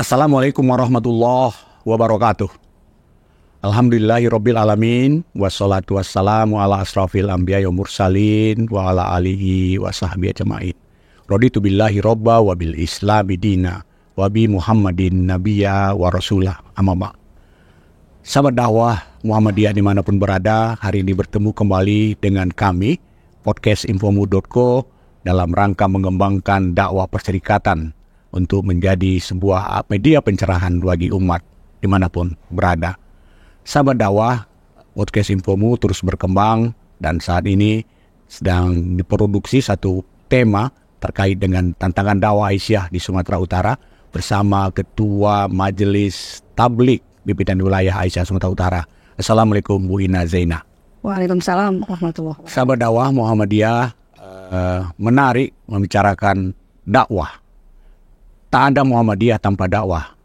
Assalamualaikum warahmatullahi wabarakatuh. Alhamdulillahirabbil alamin wassalatu wassalamu ala asrafil anbiya'i wa mursalin wa ala alihi wa sahbihi ajmain. Raditu billahi robba wa bil islami dina wa bi Muhammadin nabiyya wa rasulah. Amma ba'd. Sahabat dakwah Muhammadiyah dimanapun berada, hari ini bertemu kembali dengan kami podcast infomu.co dalam rangka mengembangkan dakwah perserikatan untuk menjadi sebuah media pencerahan bagi umat dimanapun berada. Sahabat dakwah, podcast Infomu terus berkembang dan saat ini sedang diproduksi satu tema terkait dengan tantangan dakwah Aisyah di Sumatera Utara bersama Ketua Majelis Tabligh Pimpinan Wilayah Aisyah Sumatera Utara. Assalamualaikum Bu Ina Zainah. Waalaikumsalam warahmatullahi wabarakatuh. Sahabat dakwah Muhammadiyah menarik membicarakan dakwah. Tak ada Muhammadiyah tanpa dakwah.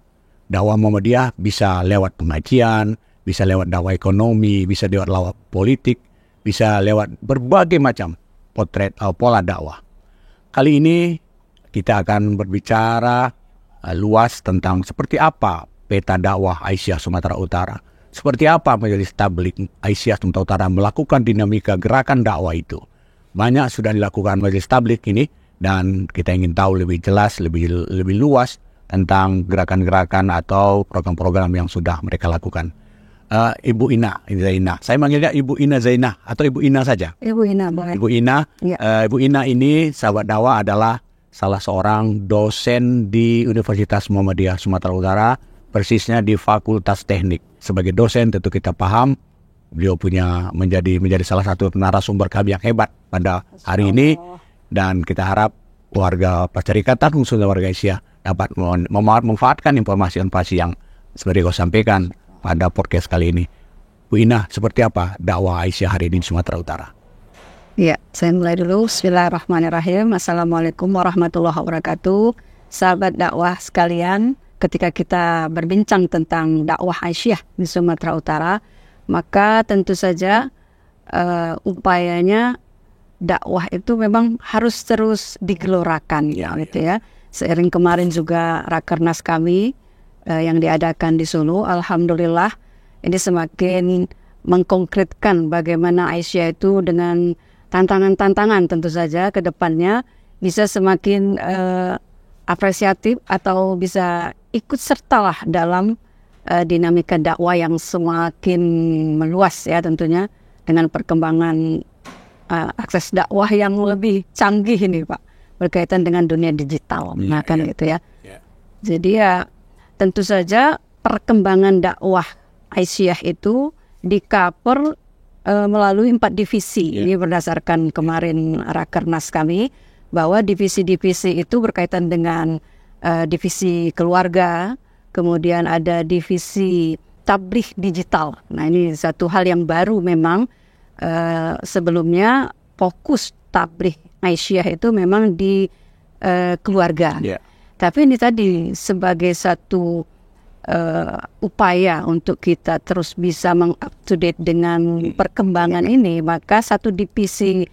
Dakwah Muhammadiyah bisa lewat pengajian, bisa lewat dakwah ekonomi, bisa lewat dakwah politik, bisa lewat berbagai macam potret atau pola dakwah. Kali ini kita akan berbicara luas tentang seperti apa peta dakwah Aisyah Sumatera Utara. Seperti apa Majelis Tabligh Aisyah Sumatera Utara melakukan dinamika gerakan dakwah itu. Banyak sudah dilakukan Majelis Tabligh ini dan kita ingin tahu lebih jelas, lebih luas tentang gerakan-gerakan atau program-program yang sudah mereka lakukan. Ibu Ina Zainah. Saya manggilnya Ibu Ina Zainah atau Ibu Ina saja. Ibu Ina, boleh. Ibu Ina. Ya. Ibu Ina ini sahabat dakwah adalah salah seorang dosen di Universitas Muhammadiyah Sumatera Utara, persisnya di Fakultas Teknik. Sebagai dosen tentu kita paham beliau menjadi salah satu narasumber kami yang hebat pada hari ini dan kita harap warga perserikatan khususnya warga Aisyah dapat memanfaatkan informasi-informasi yang seperti kau sampaikan pada podcast kali ini. Bu Ina, seperti apa dakwah Aisyah hari ini di Sumatera Utara? Ya, saya mulai dulu. Bismillahirrahmanirrahim. Assalamualaikum warahmatullahi wabarakatuh. Sahabat dakwah sekalian, ketika kita berbincang tentang dakwah Aisyah di Sumatera Utara, maka tentu saja upayanya dakwah itu memang harus terus digelorakan, gitu ya. Seiring kemarin juga rakernas kami yang diadakan di Solo, alhamdulillah ini semakin mengkonkretkan bagaimana Aisyah itu dengan tantangan-tantangan tentu saja ke depannya bisa semakin apresiatif atau bisa ikut sertalah dalam dinamika dakwah yang semakin meluas ya tentunya dengan perkembangan akses dakwah yang lebih canggih ini Pak berkaitan dengan dunia digital. Nah kan gitu ya. Jadi ya tentu saja perkembangan dakwah Aisyah itu di-cover melalui 4 divisi. Ini berdasarkan kemarin rakernas kami bahwa divisi-divisi itu berkaitan dengan divisi keluarga, kemudian ada divisi tabligh digital. Nah ini satu hal yang baru memang. Sebelumnya fokus tabligh Aisyah itu memang di keluarga. Tapi ini tadi sebagai satu upaya untuk kita terus bisa meng-up-to-date dengan perkembangan ini, maka satu divisi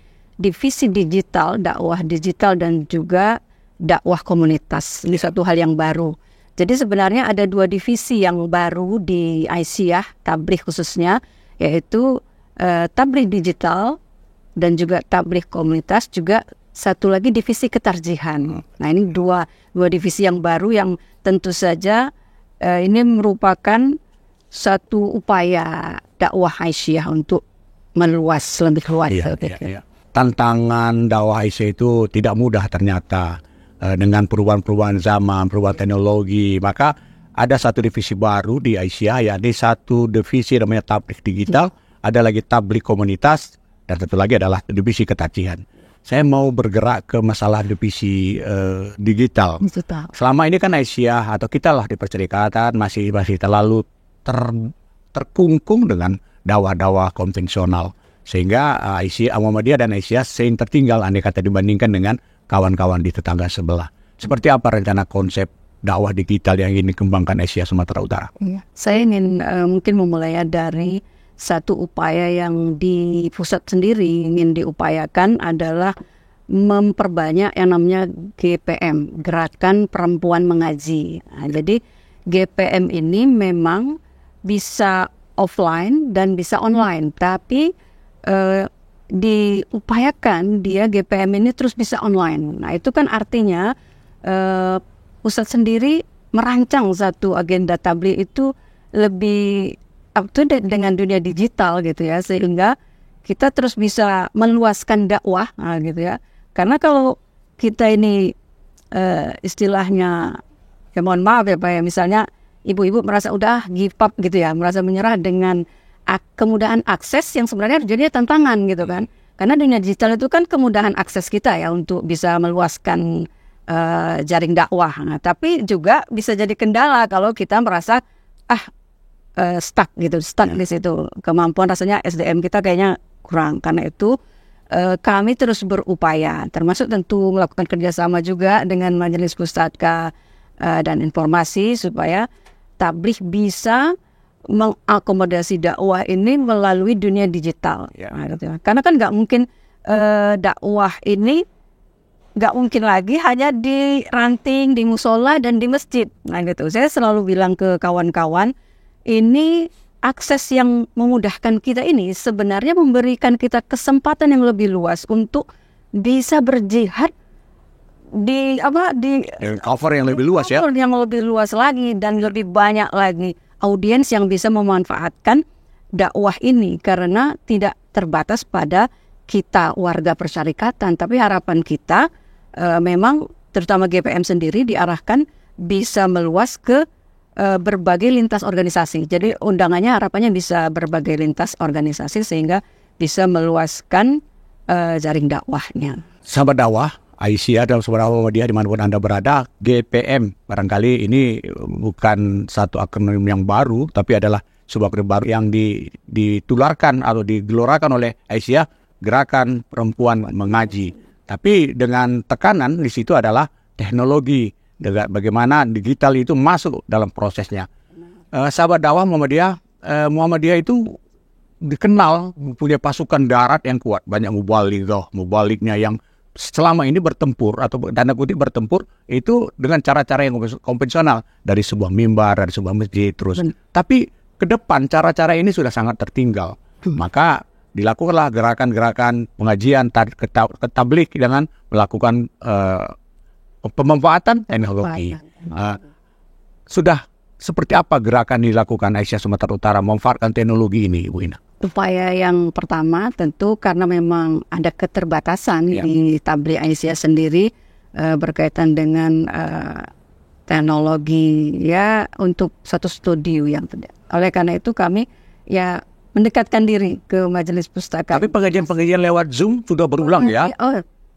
digital, dakwah digital dan juga dakwah komunitas. Ini satu hal yang baru. Jadi sebenarnya ada 2 divisi yang baru di Aisyah, tabligh khususnya, yaitu tabligh digital dan juga tabligh komunitas, juga satu lagi divisi ketarjihan. Nah ini dua divisi yang baru yang tentu saja ini merupakan satu upaya dakwah Aisyah untuk meluas lebih luas. Tantangan dakwah Aisyah itu tidak mudah ternyata dengan perubahan-perubahan zaman, perubahan teknologi. Maka ada satu divisi baru di Aisyah, yakni satu divisi namanya tabligh digital, ada lagi tabligh komunitas, dan satu lagi adalah divisi ketarjihan. Saya mau bergerak ke masalah divisi digital. Selama ini kan Aisyah atau kita lah di perserikatan masih terlalu terkungkung dengan dakwah-dakwah konvensional. Sehingga Aisyah, Muhammadiyah dan Aisyah sering tertinggal andai kata dibandingkan dengan kawan-kawan di tetangga sebelah. Seperti apa rencana konsep dakwah digital yang ingin dikembangkan Aisyah Sumatera Utara? Saya ingin mungkin memulai dari satu upaya yang di pusat sendiri ingin diupayakan adalah memperbanyak yang namanya GPM, Gerakan Perempuan Mengaji. Nah, jadi GPM ini memang bisa offline dan bisa online, tapi diupayakan dia GPM ini terus bisa online. Nah itu kan artinya pusat sendiri merancang satu agenda tabligh itu lebih up to date dengan dunia digital gitu ya, sehingga kita terus bisa meluaskan dakwah gitu ya. Karena kalau kita ini istilahnya, ya mohon maaf ya Pak ya, misalnya ibu-ibu merasa udah give up gitu ya, merasa menyerah dengan kemudahan akses yang sebenarnya jadinya tantangan gitu kan. Karena dunia digital itu kan kemudahan akses kita ya untuk bisa meluaskan jaring dakwah. Nah, tapi juga bisa jadi kendala kalau kita merasa stuck di situ. Kemampuan rasanya SDM kita kayaknya kurang. Karena itu kami terus berupaya, termasuk tentu melakukan kerjasama juga dengan Majelis Pustaka dan Informasi supaya tabligh bisa mengakomodasi dakwah ini melalui dunia digital. Karena kan nggak mungkin dakwah ini nggak mungkin lagi hanya di ranting, di musola dan di masjid. Nah gitu. Saya selalu bilang ke kawan-kawan, ini akses yang memudahkan kita ini sebenarnya memberikan kita kesempatan yang lebih luas untuk bisa berjihad di cover yang lebih luas ya. Yang lebih luas lagi dan lebih banyak lagi audiens yang bisa memanfaatkan dakwah ini, karena tidak terbatas pada kita warga persyarikatan, tapi harapan kita memang terutama GPM sendiri diarahkan bisa meluas ke berbagai lintas organisasi. Jadi undangannya harapannya bisa berbagai lintas organisasi sehingga bisa meluaskan jaring dakwahnya. Sahabat dakwah Aisyah dan sahabat Muhammadiyah dimanapun Anda berada, GPM barangkali ini bukan satu akronim yang baru, tapi adalah sebuah akronim baru yang ditularkan atau digelorakan oleh Aisyah, Gerakan Perempuan Mengaji. Tapi dengan tekanan di situ adalah teknologi, bagaimana digital itu masuk dalam prosesnya. Sahabat dakwah Muhammadiyah itu dikenal punya pasukan darat yang kuat, banyak mubalignya yang selama ini bertempur atau tanda kutip bertempur itu dengan cara-cara yang konvensional, dari sebuah mimbar, dari sebuah masjid terus. Tapi ke depan cara-cara ini sudah sangat tertinggal. Maka dilakukanlah gerakan-gerakan pengajian tabligh dengan melakukan pemanfaatan teknologi. Sudah seperti apa gerakan dilakukan Aisyah Sumatera Utara memanfaatkan teknologi ini, Ibu Ina? Upaya yang pertama tentu karena memang ada keterbatasan di tabligh Aisyah sendiri berkaitan dengan teknologi ya untuk satu studio yang tidak. Oleh karena itu kami ya mendekatkan diri ke Majelis Pustaka. Tapi pengajian-pengajian lewat Zoom sudah berulang ya?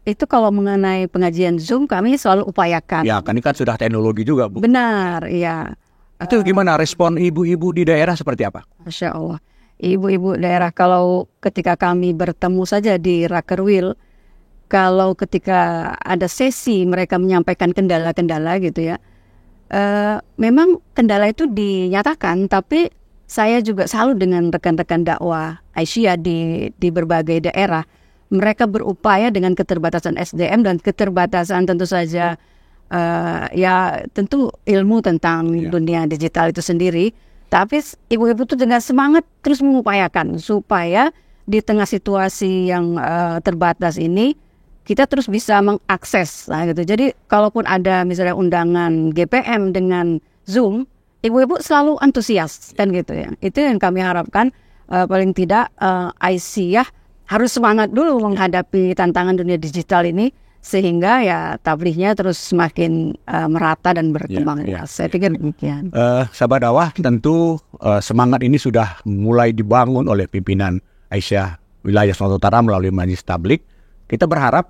Itu kalau mengenai pengajian Zoom kami selalu upayakan. Ya, kan ini kan sudah teknologi juga, Bu. Benar, ya. Itu gimana respon ibu-ibu di daerah seperti apa? Masya Allah. Ibu-ibu daerah kalau ketika kami bertemu saja di Rakerwil, kalau ketika ada sesi mereka menyampaikan kendala-kendala gitu ya, memang kendala itu dinyatakan, tapi saya juga selalu dengan rekan-rekan dakwah Aisyah di berbagai daerah, mereka berupaya dengan keterbatasan SDM dan keterbatasan tentu saja ya tentu ilmu tentang dunia digital itu sendiri. Tapi ibu-ibu itu dengan semangat terus mengupayakan supaya di tengah situasi yang terbatas ini kita terus bisa mengakses gitu. Jadi kalaupun ada misalnya undangan GPM dengan Zoom, ibu-ibu selalu antusias kan gitu ya. Itu yang kami harapkan, paling tidak Aisyah harus semangat dulu menghadapi tantangan dunia digital ini, sehingga ya tablighnya terus semakin merata dan berkembang. Saya pikir demikian. Sahabat dakwah, tentu semangat ini sudah mulai dibangun oleh pimpinan Aisyah Wilayah Sumatera Utara melalui Majelis Tabligh. Kita berharap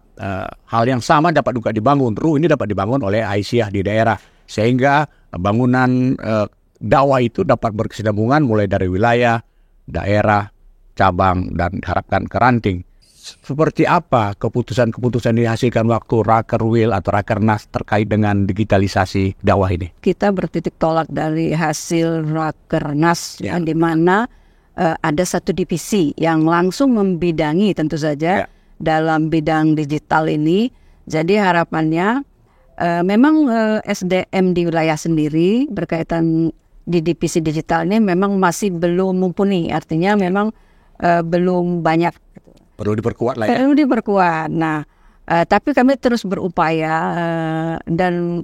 hal yang sama dapat juga dibangun, ruh ini dapat dibangun oleh Aisyah di daerah, sehingga bangunan dakwah itu dapat berkesinambungan mulai dari wilayah, daerah, cabang, dan diharapkan ke ranting. Seperti apa keputusan-keputusan dihasilkan waktu Rakerwil atau Rakernas terkait dengan digitalisasi dakwah ini? Kita bertitik tolak dari hasil Rakernas di mana ada satu divisi yang langsung membidangi tentu saja dalam bidang digital ini. Jadi harapannya Memang SDM di wilayah sendiri berkaitan di divisi digital ini memang masih belum mumpuni, artinya memang belum banyak. Perlu diperkuat lah ya. Perlu diperkuat. Nah, tapi kami terus berupaya dan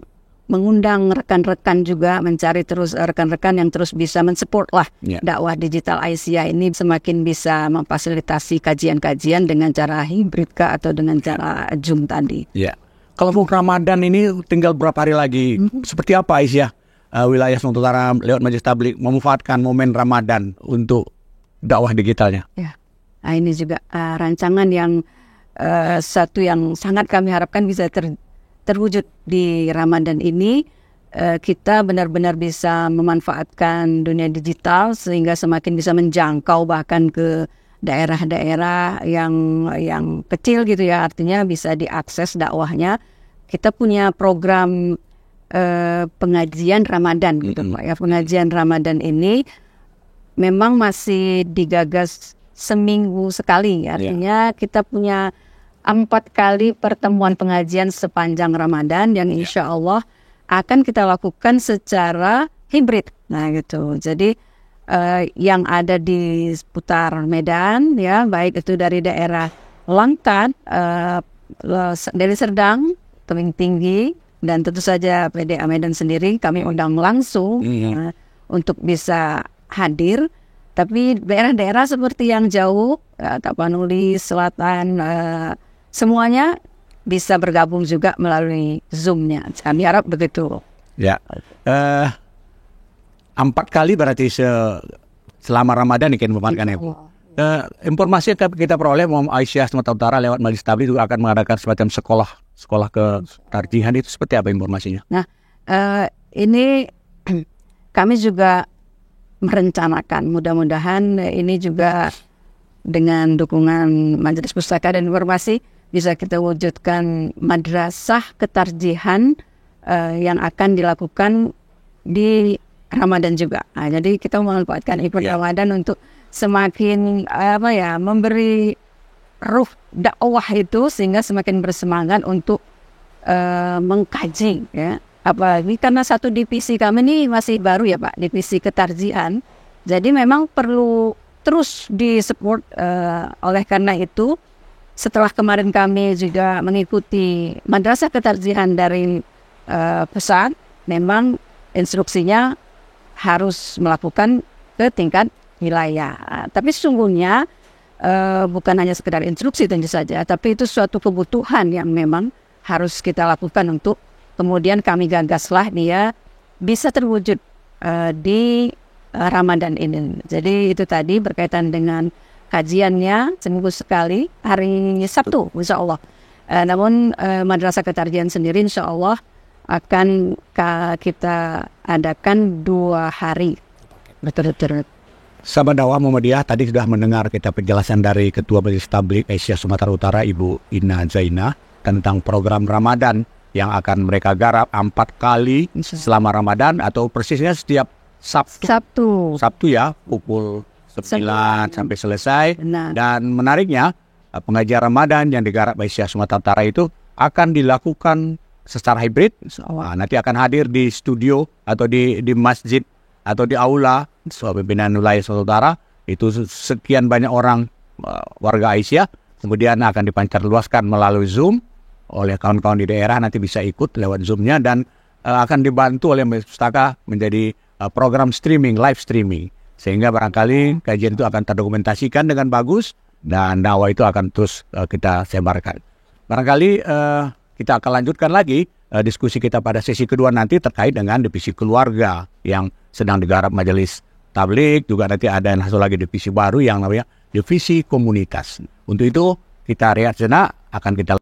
mengundang rekan-rekan juga, mencari terus rekan-rekan yang terus bisa mensupport lah dakwah digital Aisyah ini semakin bisa memfasilitasi kajian-kajian dengan cara hibrid atau dengan cara Zoom tadi. Ya. Kalau mau Ramadan ini tinggal berapa hari lagi? Seperti apa Aisyah wilayah Sumatera Utara lewat Majelis Tablik memanfaatkan momen Ramadan untuk dakwah digitalnya? Ya. Nah, ini juga rancangan yang satu yang sangat kami harapkan bisa terwujud di Ramadan ini. Kita benar-benar bisa memanfaatkan dunia digital sehingga semakin bisa menjangkau bahkan ke daerah-daerah yang kecil gitu ya, artinya bisa diakses dakwahnya. Kita punya program pengajian Ramadan gitu Pak ya. Pengajian Ramadan ini memang masih digagas seminggu sekali, artinya kita punya 4 kali pertemuan pengajian sepanjang Ramadan yang insya Allah akan kita lakukan secara hibrid. Nah gitu, jadi yang ada di seputar Medan ya, baik itu dari daerah Langkat, Deli Serdang, Tebing Tinggi, dan tentu saja PDA Medan sendiri kami undang langsung untuk bisa hadir. Tapi daerah-daerah seperti yang jauh, Tapanuli, Selatan, semuanya bisa bergabung juga melalui Zoom-nya. Kami harap begitu. Ya. 4 kali berarti selama Ramadan ikan memanfaatkan itu. Informasi yang kita peroleh Aisyah Sumatera Utara lewat Majelis Tablik juga akan mengadakan semacam sekolah ke tarjihan, itu seperti apa informasinya? Nah, ini kami juga merencanakan, mudah-mudahan ini juga dengan dukungan Majelis Pustaka dan Informasi bisa kita wujudkan madrasah ketarjihan yang akan dilakukan di Ramadan juga. Nah, jadi kita memanfaatkan event Ramadan untuk semakin memberi ruh dakwah itu sehingga semakin bersemangat untuk mengkaji ya. Apalagi karena satu divisi kami ini masih baru ya Pak, divisi ketarjihan. Jadi memang perlu terus disupport. Oleh karena itu setelah kemarin kami juga mengikuti madrasah ketarjihan dari pusat, memang instruksinya harus melakukan ke tingkat wilayah. Tapi sesungguhnya bukan hanya sekedar instruksi tentu saja, tapi itu suatu kebutuhan yang memang harus kita lakukan untuk kemudian kami gagaslah dia bisa terwujud di Ramadan ini. Jadi itu tadi berkaitan dengan kajiannya seminggu sekali hari Sabtu insya Allah. Namun madrasah ketarjihan sendiri insya Allah akan kita adakan 2 hari. Betul-betul. Sahabat dakwah Muhammadiyah, tadi sudah mendengar kita penjelasan dari Ketua Majelis Tablik Aisyah Sumatera Utara Ibu Ina Zainah tentang program Ramadan yang akan mereka garap 4 kali selama Ramadan, atau persisnya setiap Sabtu ya, pukul 9 sampai selesai. Benar. Dan menariknya pengajian Ramadan yang digarap Aisyah Sumatera Utara itu akan dilakukan secara hibrid. Nanti akan hadir di studio atau di masjid atau di aula pimpinan wilayah Sumatera Utara. Itu sekian banyak orang warga Aisyah, kemudian akan dipancarluaskan melalui Zoom oleh kawan-kawan di daerah, nanti bisa ikut lewat Zoom-nya, dan akan dibantu oleh Majelis Pustaka menjadi program streaming, live streaming, sehingga barangkali kajian itu akan terdokumentasikan dengan bagus dan dakwah itu akan terus kita sebarkan. Barangkali kita akan lanjutkan lagi diskusi kita pada sesi kedua nanti terkait dengan divisi keluarga yang sedang digarap Majelis Tablik. Juga nanti ada yang satu lagi divisi baru yang namanya divisi komunitas. Untuk itu kita rehat sejenak, akan kita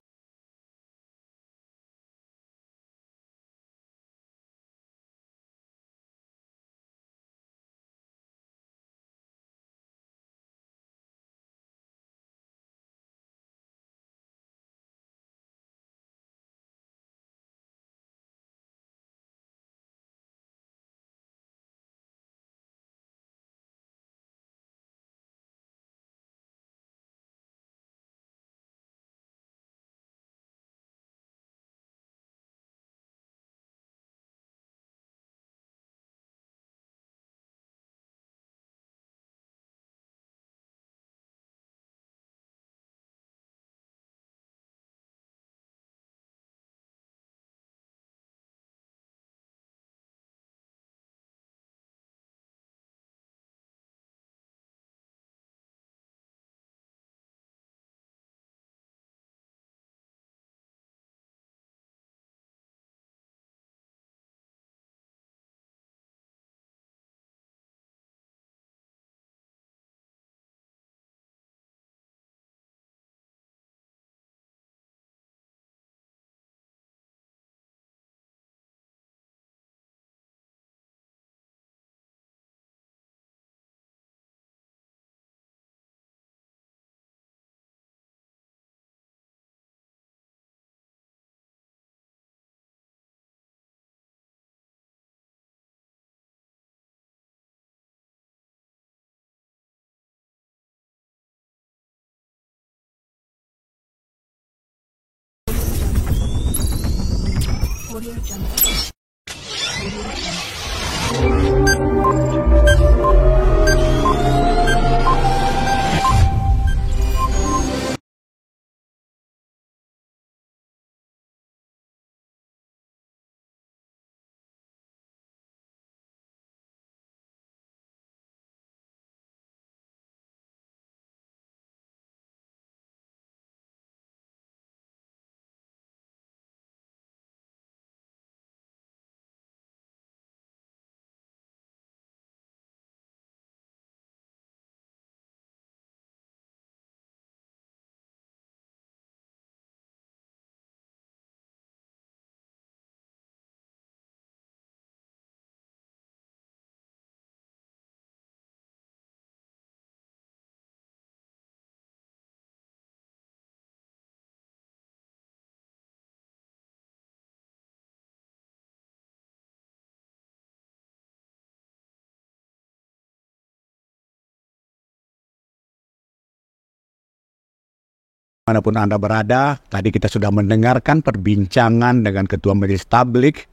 Manapun Anda berada, tadi kita sudah mendengarkan perbincangan dengan Ketua Majelis Tabligh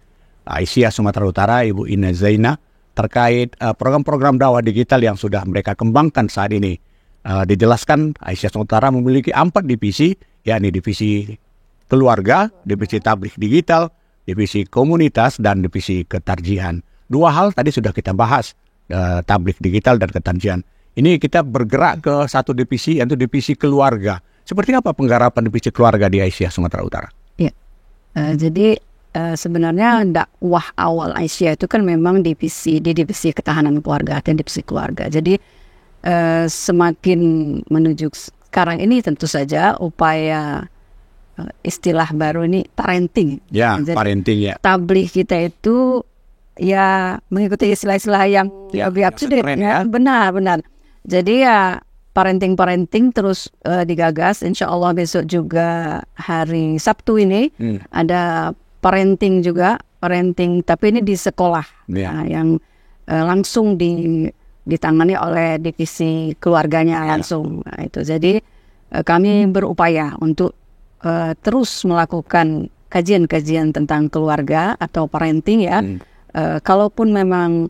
Aisyah Sumatera Utara, Ibu Ina Zaina, terkait program-program dakwah digital yang sudah mereka kembangkan saat ini. Dijelaskan Aisyah Sumatera Utara memiliki 4 divisi, yakni divisi keluarga, divisi tabligh digital, divisi komunitas, dan divisi ketarjihan. 2 hal tadi sudah kita bahas, tabligh digital dan ketarjihan. Ini kita bergerak ke satu divisi, yaitu divisi keluarga. Seperti apa penggarapan divisi keluarga di Aisyah Sumatera Utara? Ya, jadi sebenarnya dakwah awal Aisyah itu kan memang divisi ketahanan keluarga dan divisi keluarga. Jadi semakin menuju sekarang ini tentu saja upaya istilah baru ini parenting. Ya, jadi, parenting ya. Tabligh kita itu ya mengikuti istilah-istilah yang lebih up-to-date ya. Benar. Jadi ya parenting terus digagas. Insya Allah besok juga hari Sabtu ini ada parenting tapi ini di sekolah yang langsung ditangani oleh divisi keluarganya langsung. Nah, itu jadi kami berupaya untuk terus melakukan kajian-kajian tentang keluarga atau parenting ya. Kalaupun memang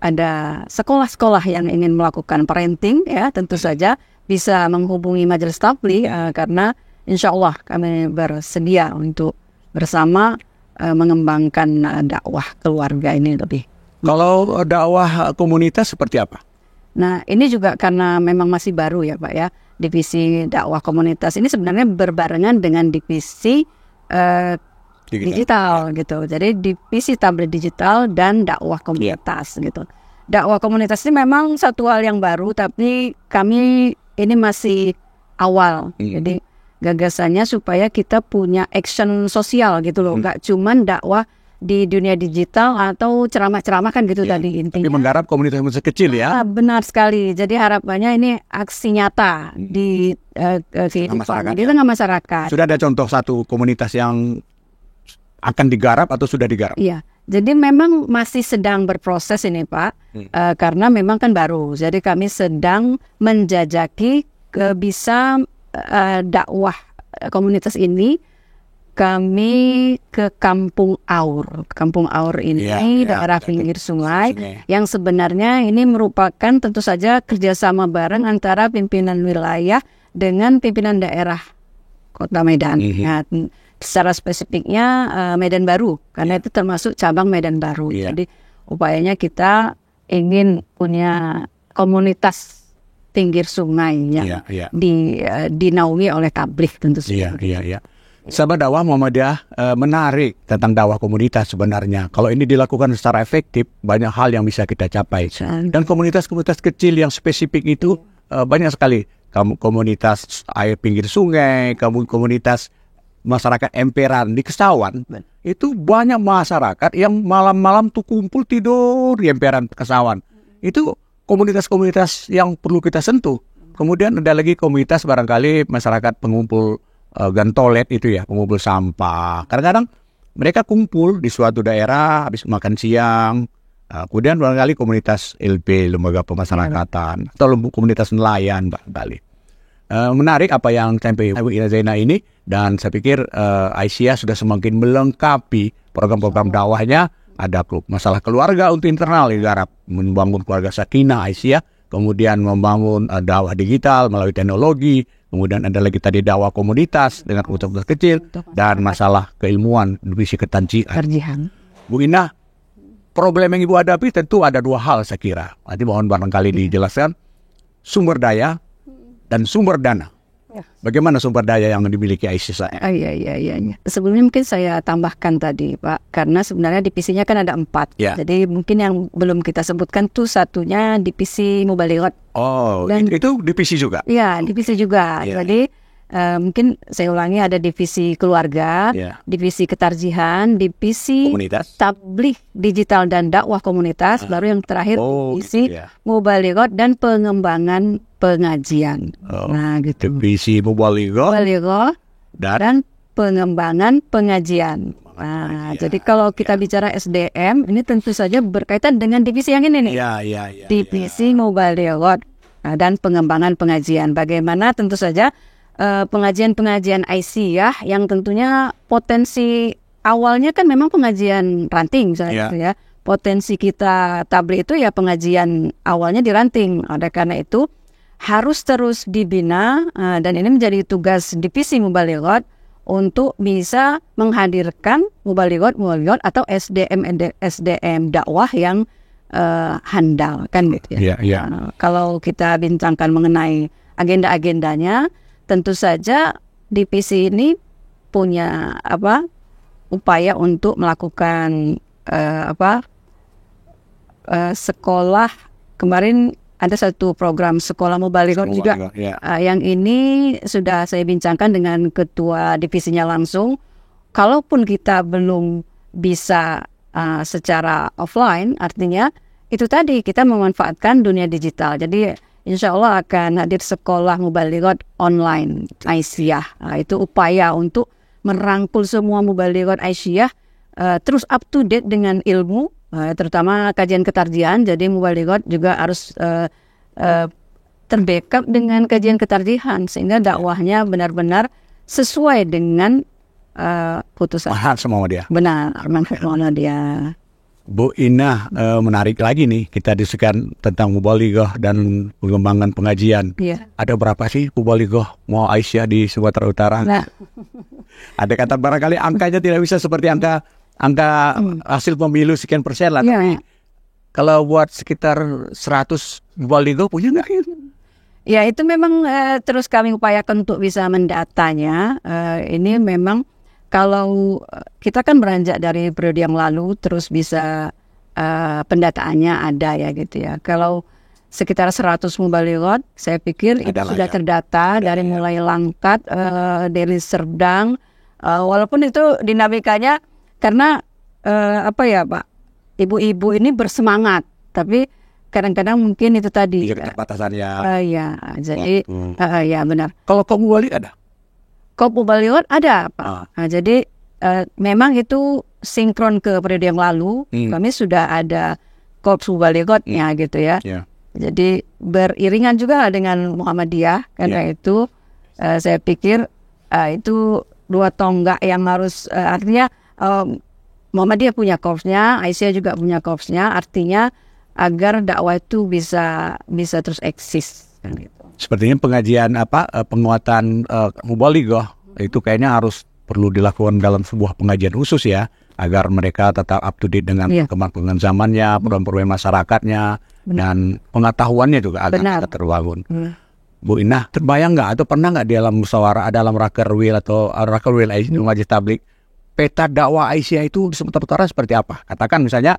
ada sekolah-sekolah yang ingin melakukan parenting ya, tentu saja bisa menghubungi Majelis Tabligh karena insya Allah kami bersedia untuk bersama mengembangkan dakwah keluarga ini lebih. Kalau dakwah komunitas seperti apa? Nah, ini juga karena memang masih baru ya Pak ya, divisi dakwah komunitas ini sebenarnya berbarengan dengan divisi digital gitu. Jadi divisi tabligh digital dan dakwah komunitas gitu. Dakwah komunitas ini memang satu hal yang baru, tapi kami ini masih awal. Jadi gagasannya supaya kita punya action sosial gitu loh, nggak cuman dakwah di dunia digital atau ceramah-ceramah kan gitu tadi intinya. Tapi menggarap komunitas kecil ya. Benar sekali. Jadi harapannya ini aksi nyata di kehidupan di tengah masyarakat. Sudah ada contoh satu komunitas yang akan digarap atau sudah digarap? Iya, jadi memang masih sedang berproses ini Pak, karena memang kan baru. Jadi kami sedang menjajaki bisa dakwah komunitas ini. Kami ke Kampung Aur. Kampung Aur ini daerah pinggir sungai yang sebenarnya ini merupakan tentu saja kerjasama bareng antara pimpinan wilayah dengan pimpinan daerah Kota Medan. Ya, secara spesifiknya Medan Baru, karena itu termasuk cabang Medan Baru. Jadi upayanya kita ingin punya komunitas pinggir sungai yang dinaungi oleh tabligh tentu saja. Sahabat dakwah Muhammadiyah menarik tentang dakwah komunitas sebenarnya. Kalau ini dilakukan secara efektif, banyak hal yang bisa kita capai. Dan komunitas-komunitas kecil yang spesifik itu banyak sekali. Komunitas air pinggir sungai, komunitas masyarakat emperan di Kesawan, itu banyak masyarakat yang malam-malam tuh kumpul tidur di emperan Kesawan. Itu komunitas-komunitas yang perlu kita sentuh. Kemudian ada lagi komunitas barangkali masyarakat pengumpul gantolet itu ya, pengumpul sampah. Kadang-kadang mereka kumpul di suatu daerah habis makan siang. Kemudian barangkali komunitas LP, lembaga pemasyarakatan, atau komunitas nelayan barangkali. Menarik apa yang sampai Ibu Ina Zainah ini, dan saya pikir Aisyah sudah semakin melengkapi program-program dakwahnya. Ada klub masalah keluarga untuk internal digarap, membangun keluarga sakinah Aisyah, kemudian membangun dakwah digital melalui teknologi, kemudian ada lagi tadi dakwah komunitas dengan komunitas kecil, dan masalah keilmuan divisi ketarjihan. Bu Ina, problem yang Ibu hadapi tentu ada dua hal saya kira. Nanti mohon barangkali dijelaskan, sumber daya dan sumber dana. Bagaimana sumber daya yang dimiliki Aisyah? Iya. Sebelumnya mungkin saya tambahkan tadi, Pak, karena sebenarnya divisinya kan ada 4. Jadi mungkin yang belum kita sebutkan tuh satunya divisi Mubalighat. Dan itu divisi juga? Iya, divisi juga. Jadi mungkin saya ulangi, ada divisi keluarga, divisi ketarjihan, divisi komunitas, tabligh digital dan dakwah komunitas, baru yang terakhir divisi Mubalighat dan pengembangan pengajian. Nah, gitu. Divisi Mubalighat dan pengembangan pengajian. Nah, jadi kalau kita bicara SDM, ini tentu saja berkaitan dengan divisi yang ini nih. Divisi Mubalighat dan pengembangan pengajian. Bagaimana tentu saja pengajian-pengajian Aisyah yang tentunya potensi awalnya kan memang pengajian ranting misalnya, ya. Potensi kita tabligh itu ya pengajian awalnya diranting. Oleh karena itu harus terus dibina, dan ini menjadi tugas divisi Mubalighat untuk bisa menghadirkan Mubalighat atau SDM dakwah yang handal, kan gitu ya. Kalau kita bincangkan mengenai agenda-agendanya, tentu saja divisi ini punya upaya untuk melakukan sekolah. Kemarin ada satu program sekolah Mubalighat juga, yang ini sudah saya bincangkan dengan ketua divisinya langsung. Kalaupun kita belum bisa secara offline, artinya itu tadi kita memanfaatkan dunia digital. Jadi insya Allah akan hadir sekolah Mubalighat online Aisyah. Itu upaya untuk merangkul semua Mubalighat Aisyah terus up to date dengan ilmu, terutama kajian ketarjihan. Jadi Mubalighat juga harus terbackup dengan kajian ketarjihan, sehingga dakwahnya benar-benar sesuai dengan putusan. Benar, manfaat dia. Bu Ina, menarik lagi nih kita diskusikan tentang Mubalighat dan pengembangan pengajian. Ada berapa sih Mubalighat mau Aisyah di Sumatera Utara? Ada kata barangkali angkanya tidak bisa seperti angka hasil pemilu sekian persen lah. Tapi kalau buat sekitar 100 Mubalighat punya nggak? Ya itu memang terus kami upayakan untuk bisa mendatanya. Ini memang kalau kita kan beranjak dari periode yang lalu, terus bisa pendataannya ada ya gitu ya. Kalau sekitar 100 Mubalighat, saya pikir itu sudah terdata dari mulai Langkat, dari Serdang. Walaupun itu dinamikanya karena Pak, ibu-ibu ini bersemangat, tapi kadang-kadang mungkin itu tadi keterbatasannya. Jadi benar. Kalau kaum Mubalighat ada? Kaum Mubalighat ada, Pak. Nah, jadi memang itu sinkron ke periode yang lalu. Kami sudah ada Korps Mubalighatnya gitu ya. Jadi beriringan juga dengan Muhammadiyah. Karena itu saya pikir itu dua tonggak yang harus artinya Muhammadiyah punya korpsnya, Aisyah juga punya korpsnya. Artinya agar dakwah itu bisa terus eksis. Gitu. Sepertinya pengajian penguatan Mubalighat itu kayaknya harus perlu dilakukan dalam sebuah pengajian khusus ya, agar mereka tetap up to date dengan perkembangan zamannya, problem-problem masyarakatnya, dan pengetahuannya juga agar terbangun. Bu Ina, terbayang nggak atau pernah nggak dalam musyawarah, dalam rakerwil atau rakerwil Aisyah Majelis Tabligh, peta dakwah Aisyah itu di Sumatera Utara seperti apa? Katakan misalnya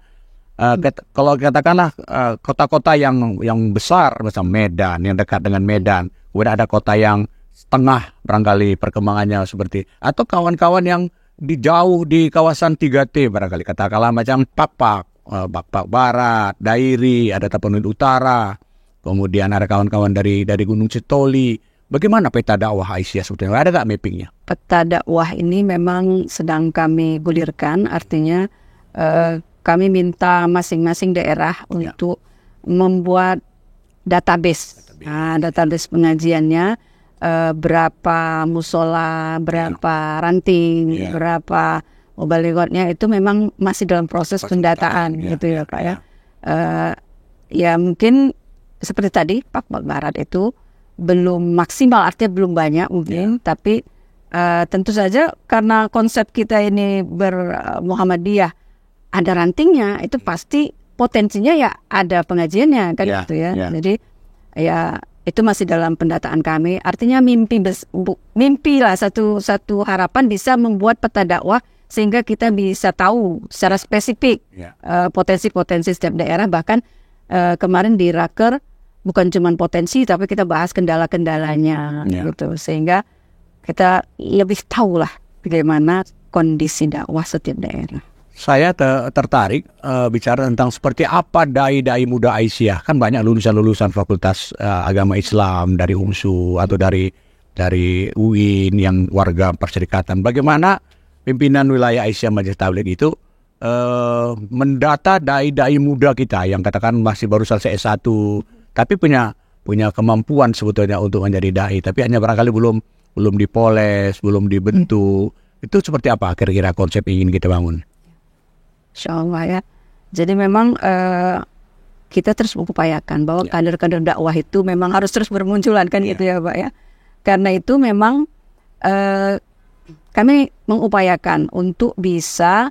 kalau katakanlah kota-kota yang besar, macam Medan, yang dekat dengan Medan, kemudian ada kota yang setengah barangkali perkembangannya seperti, atau kawan-kawan yang jauh di kawasan 3T barangkali, katakanlah macam Pakpak Barat, Dairi, ada Tapanuli Utara, kemudian ada kawan-kawan dari Gunung Sitoli. Bagaimana peta dakwah Aisyah sebetulnya? Ada nggak mappingnya? Peta dakwah ini memang sedang kami gulirkan, artinya kami minta masing-masing daerah untuk membuat database pengajiannya. berapa musola, berapa ranting, berapa mubalighatnya, itu memang masih dalam proses pendataan gitu ya Pak ya. Ya mungkin seperti tadi Pak Barat itu belum maksimal, artinya belum banyak mungkin, tapi tentu saja karena konsep kita ini Muhammadiyah ada rantingnya, itu pasti potensinya ya ada pengajiannya kan gitu ya. Jadi ya itu masih dalam pendataan kami. Artinya mimpi lah, satu harapan bisa membuat peta dakwah sehingga kita bisa tahu secara spesifik potensi-potensi setiap daerah. Bahkan kemarin di Raker bukan cuma potensi, tapi kita bahas kendala-kendalanya gitu, sehingga kita lebih tahu lah bagaimana kondisi dakwah setiap daerah. Saya tertarik bicara tentang seperti apa dai-dai muda Aisyah. Kan banyak lulusan-lulusan Fakultas Agama Islam dari UMSU atau dari UIN yang warga perserikatan. Bagaimana pimpinan wilayah Aisyah Majelis Tabligh itu mendata dai-dai muda kita yang katakan masih baru selesai S1, tapi punya kemampuan sebetulnya untuk menjadi dai, tapi hanya barangkali belum dipoles, belum dibentuk. Itu seperti apa kira-kira konsep ingin kita bangun? Insyaallah ya. Jadi memang kita terus mengupayakan bahwa kader-kader dakwah itu memang harus terus bermunculan kan gitu ya Pak ya. Karena itu memang kami mengupayakan untuk bisa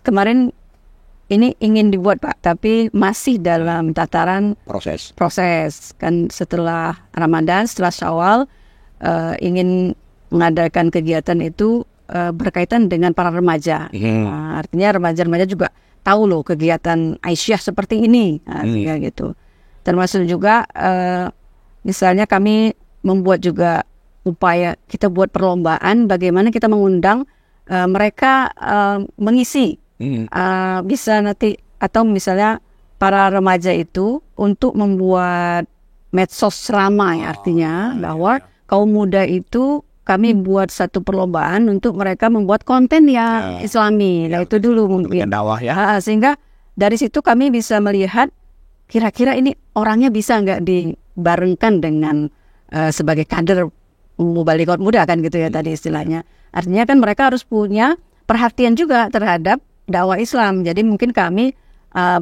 kemarin ini ingin dibuat Pak, tapi masih dalam tataran proses. Kan setelah Ramadan, setelah Syawal ingin mengadakan kegiatan itu berkaitan dengan para remaja. Artinya remaja-remaja juga tahu loh kegiatan Aisyah seperti ini, gitu. Termasuk juga misalnya kami membuat juga upaya kita buat perlombaan bagaimana kita mengundang mereka mengisi bisa nanti, atau misalnya para remaja itu untuk membuat medsos ramai, artinya bahwa kaum muda itu kami buat satu perlombaan untuk mereka membuat konten yang Islami. Nah itu dulu mungkin dakwah ya. Sehingga dari situ kami bisa melihat kira-kira ini orangnya bisa nggak dibarengkan dengan sebagai kader mubalighat muda kan gitu ya tadi istilahnya. Artinya kan mereka harus punya perhatian juga terhadap dakwah Islam. Jadi mungkin kami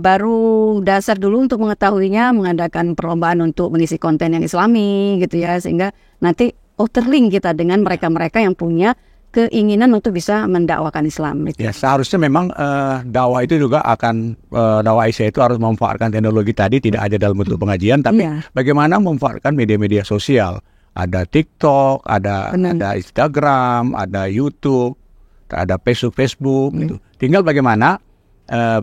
baru dasar dulu untuk mengetahuinya, mengadakan perlombaan untuk mengisi konten yang Islami gitu ya, sehingga nanti terlink kita dengan mereka-mereka yang punya keinginan untuk bisa mendakwakan Islam. Ya, seharusnya memang dakwah itu juga akan dakwah Aisyah itu harus memanfaatkan teknologi tadi, tidak hanya dalam bentuk pengajian, tapi bagaimana memanfaatkan media-media sosial. Ada TikTok, ada Instagram, ada YouTube, ada Facebook gitu. Tinggal bagaimana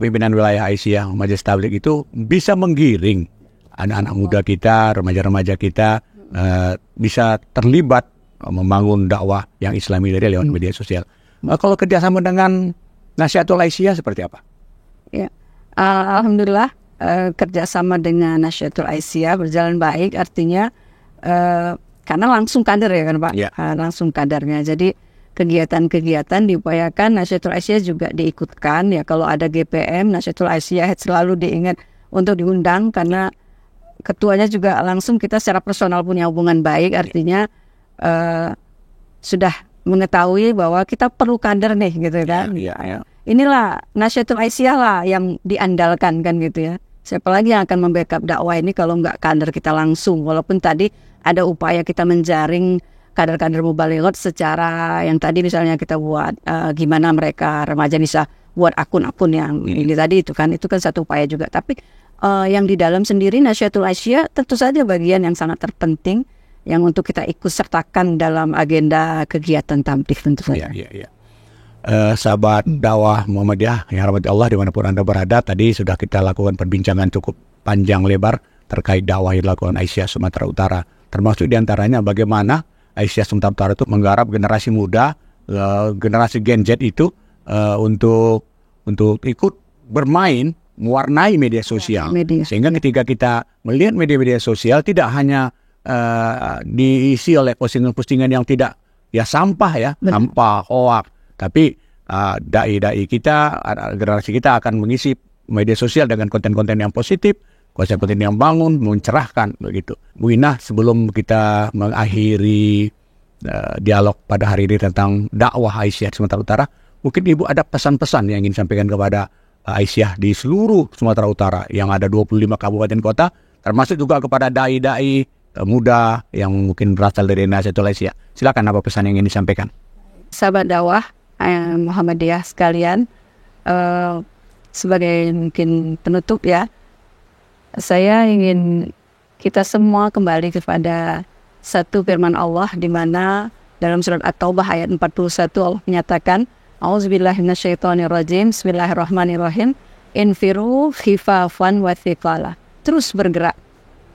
pimpinan wilayah Aisyah Majelis Tabligh itu bisa menggiring anak-anak muda kita, remaja-remaja kita bisa terlibat membangun dakwah yang Islami dari lewat media sosial. Kalau kerjasama dengan Nahdlatul Aisyah seperti apa? Ya, alhamdulillah kerjasama dengan Nahdlatul Aisyah berjalan baik. Artinya karena langsung kader ya kan Pak, langsung kadernya. Jadi kegiatan-kegiatan diupayakan Nahdlatul Aisyah juga diikutkan. Ya kalau ada GPM Nahdlatul Aisyah selalu diingat untuk diundang karena ketuanya juga langsung kita secara personal punya hubungan baik, artinya sudah mengetahui bahwa kita perlu kader nih gitu kan. Inilah Nahdlatul Aisyah lah yang diandalkan kan gitu ya. Siapa lagi yang akan membackup dakwah ini kalau nggak kader kita langsung. Walaupun tadi ada upaya kita menjaring kader-kader mubalighat secara yang tadi misalnya kita buat gimana mereka remaja bisa buat akun-akun yang ini tadi itu kan satu upaya juga. Tapi yang di dalam sendiri Nahdlatul Aisyah tentu saja bagian yang sangat terpenting yang untuk kita ikut sertakan dalam agenda kegiatan tabligh tentu saja. Sahabat dakwah Muhammadiyah yang rahmati Allah dimanapun Anda berada, tadi sudah kita lakukan perbincangan cukup panjang lebar terkait dakwah yang dilakukan Aisyah Sumatera Utara, termasuk diantaranya bagaimana Aisyah Sumatera Utara itu menggarap generasi muda, generasi Gen Z itu untuk ikut bermain mewarnai media sosial, sehingga ketika kita melihat media-media sosial tidak hanya diisi oleh postingan-postingan yang tidak sampah sampah hoak, tapi dai-dai kita, generasi kita akan mengisi media sosial dengan konten-konten yang positif, kuasa penting yang bangun, mencerahkan begitu. Bu Ina, sebelum kita mengakhiri dialog pada hari ini tentang dakwah Aisyah Sumatera Utara, mungkin Ibu ada pesan-pesan yang ingin sampaikan kepada Aisyah di seluruh Sumatera Utara yang ada 25 kabupaten kota, termasuk juga kepada dai-dai muda yang mungkin berasal dari Indonesia atau Malaysia. Silakan, apa pesan yang ingin disampaikan? Sahabat dakwah Muhammadiyah sekalian, sebagai mungkin penutup ya, saya ingin kita semua kembali kepada satu firman Allah di mana dalam surat At-Taubah ayat 41 Allah menyatakan, A'udzubillahi minasyaitonirrajim, Bismillahirrahmanirrahim, infiru khifafan wa thiqala. Terus bergerak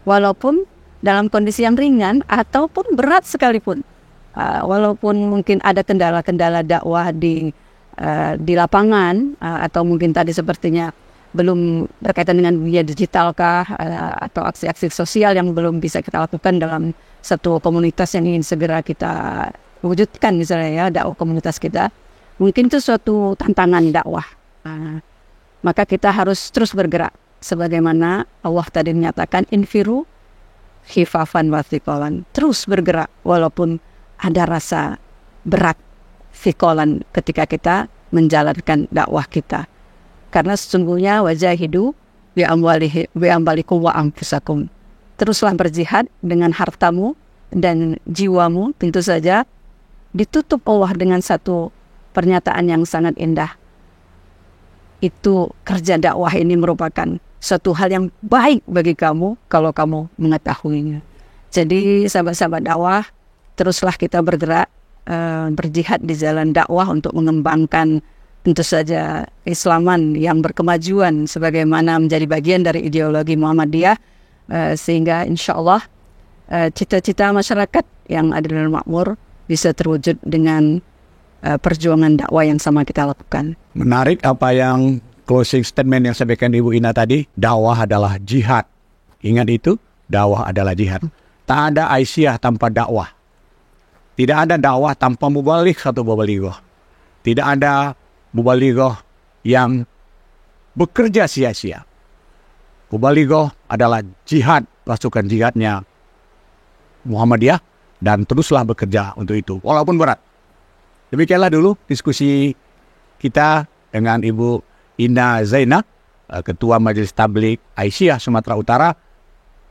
walaupun dalam kondisi yang ringan ataupun berat sekalipun. Walaupun mungkin ada kendala-kendala dakwah di lapangan, atau mungkin tadi sepertinya belum berkaitan dengan dunia digital kah, atau aksi-aksi sosial yang belum bisa kita lakukan dalam satu komunitas yang ingin segera kita wujudkan, misalnya ya, dakwah komunitas kita, mungkin itu suatu tantangan dakwah. Maka kita harus terus bergerak sebagaimana Allah tadi menyatakan, infiru khifafan wa thiqalan, terus bergerak walaupun ada rasa berat, thiqalan, ketika kita menjalankan dakwah kita. Karena sesungguhnya wajahidu bi amwalikum wa anfusakum. Teruslah berjihad dengan hartamu dan jiwamu. Tentu saja ditutup Allah dengan satu pernyataan yang sangat indah. Itu kerja dakwah ini merupakan suatu hal yang baik bagi kamu kalau kamu mengetahuinya. Jadi sahabat-sahabat dakwah, teruslah kita bergerak, berjihad di jalan dakwah untuk mengembangkan tentu saja Islaman yang berkemajuan sebagaimana menjadi bagian dari ideologi Muhammadiyah, sehingga insya Allah cita-cita masyarakat yang adil dan makmur bisa terwujud dengan perjuangan dakwah yang sama kita lakukan. Menarik apa yang closing statement yang sampaikan Ibu Ina tadi, dakwah adalah jihad. Ingat itu, dakwah adalah jihad. Tak ada Aisyah tanpa dakwah. Tidak ada dakwah tanpa mubaligh atau mubalighah. Tidak ada mubalighah yang bekerja sia-sia. Mubalighah adalah jihad, pasukan jihadnya Muhammadiyah, dan teruslah bekerja untuk itu, walaupun berat. Demikianlah dulu diskusi kita dengan Ibu Ina Zainab, Ketua Majelis Tabligh Aisyah Sumatera Utara,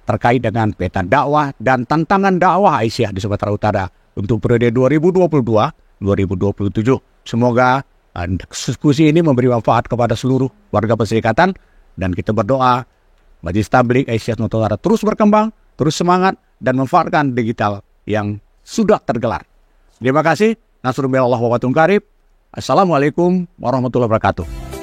terkait dengan peta dakwah dan tantangan dakwah Aisyah di Sumatera Utara untuk periode 2022-2027. Semoga diskusi ini memberi manfaat kepada seluruh warga Perserikatan, dan kita berdoa Majelis Tabligh Aisyah Sumatera Utara terus berkembang, terus semangat, dan memanfaatkan digital yang sudah tergelar. Terima kasih. Nasrullah wa barakatuh. Assalamualaikum warahmatullahi wabarakatuh.